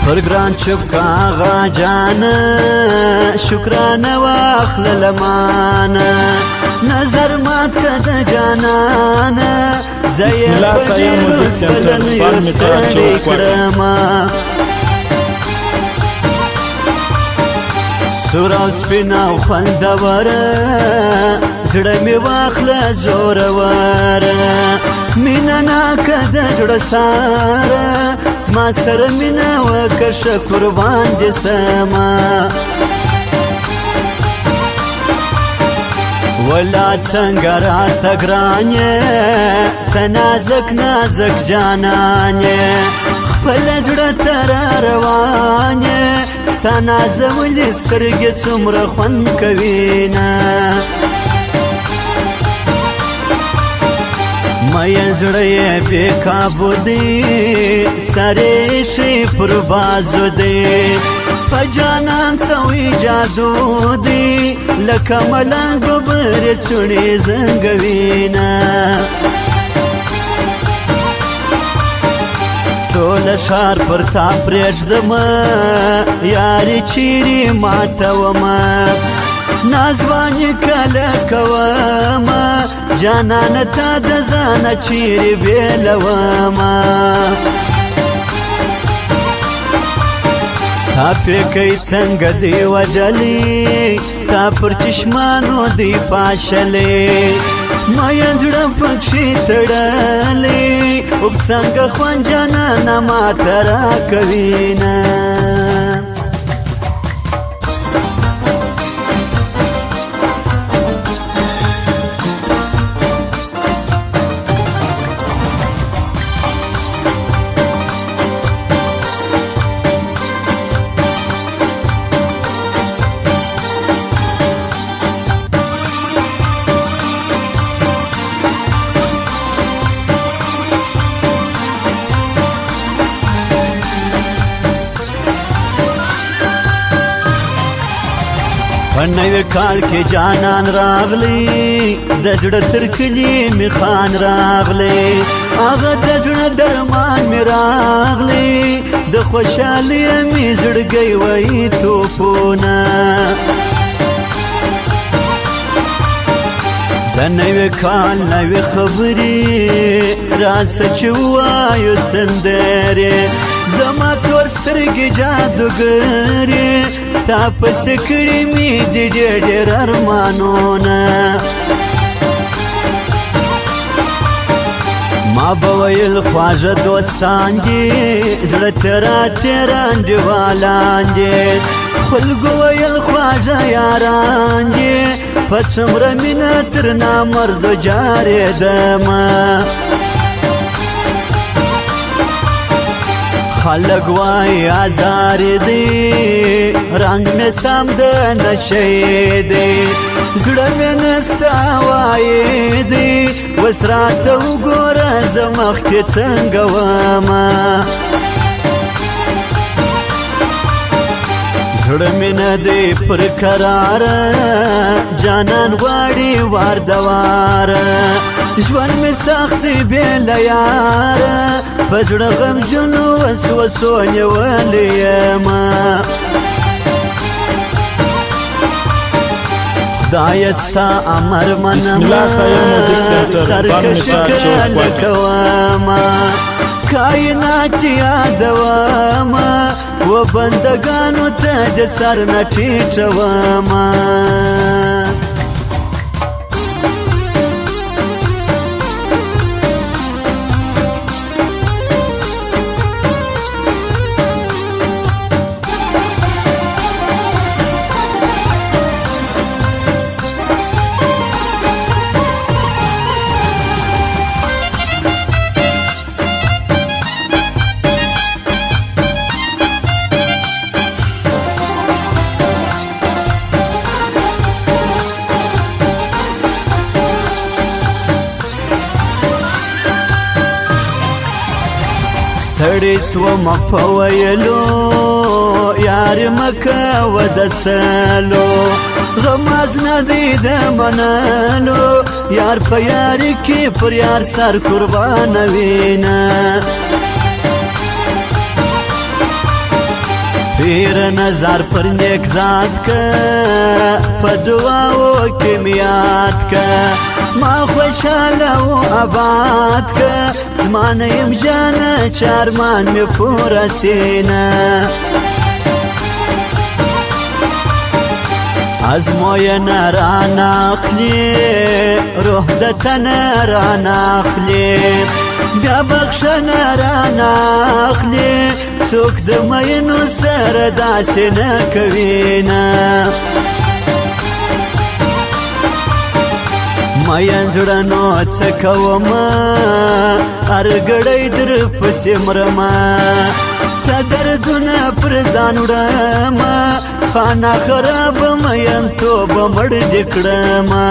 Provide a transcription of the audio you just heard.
پر ګران چپ کاغا جانا شکرانه واخل لمانا نظر مات کده جانانا بسم الله سایه موزیک سنټر پان میټرا چوک کرما سورا سپینا خوندور زړه می واخله زورور مینا ناکده زړه ساره زما سره مینا وکشه قربان دې سما ولا څنګه راته ګرانې ته نازک نازک جانانې خپل زړه ته را روانې ستا نازولې سترګې څومره خوند کوینه مین زړه یې بې کابو دی سارې شي پر بازو دی په جانان سوی جادو دی لکه ملنګ ببرې چوڼې زنګوینه ټول ښار پر تا پرېږدمه یارې چیرې ماتومه نازوانې کله کومه جانانه تا د ځانه چیرې بېلومه ستا پیکی څنګه دی وجلې تا پر چشمانو دی پاشلې مین زړه پکښې تړلې اوب څنګه خوند جانانه ماته راکوینه په نوي کال کې جانان راغلی د زړه تر کلي مې خان راغلی هغه د زړه درمان مې راغلی د خوشحالۍ مې زړګی وایي توپونه د نوي کال نوي خبرې راسه چې ووایو سندرې زما تور سترګې جادوګرې تا پسې کړي مې دي ډېر ډېر ارمانونه ما به ویل خواږه دوستان دي زړه ته راتې انډیوالان دي خلکو ویل خواږه یاران دي په څومره مینه تر نامردو جارېدمه خلق وای آزار دی رنگ میں سام د نشې دی زړه مې نستا وای دی وسرات وګوره زمخ کې څنګه وما زړه مې نه دی پر قرار جانان غواړي وار دوار ژوند مې سخت بې له یاره په زړه غمجنو وسوسو نیولی یمه خدایه ستا امر منمه سرکش کله کومه کائنات یادومه و بندګانو ته د سر نه ټیټومه ستړی سوم په ویلو یار مکه ودسلو غماز ندی د منلو یار په یار کې پر یار سر قربان وینا ډیر نظر پر نیک ذات کا په دعاو کې میات کا ما خوشاله او آباد کا زمانه یم جانه چارمان می پورا سینه ازموینه رانه اخلي روح د تنه رانه اخلي بیا بخښنه رانه اخلي څوک د مینو سره داسې نه کوي نه مین زړه نو څه کومه هر ګړی در پسې مرمه څه دردونه پر ځان وړمه خانه خرابه مین توبه مړ دې کړمه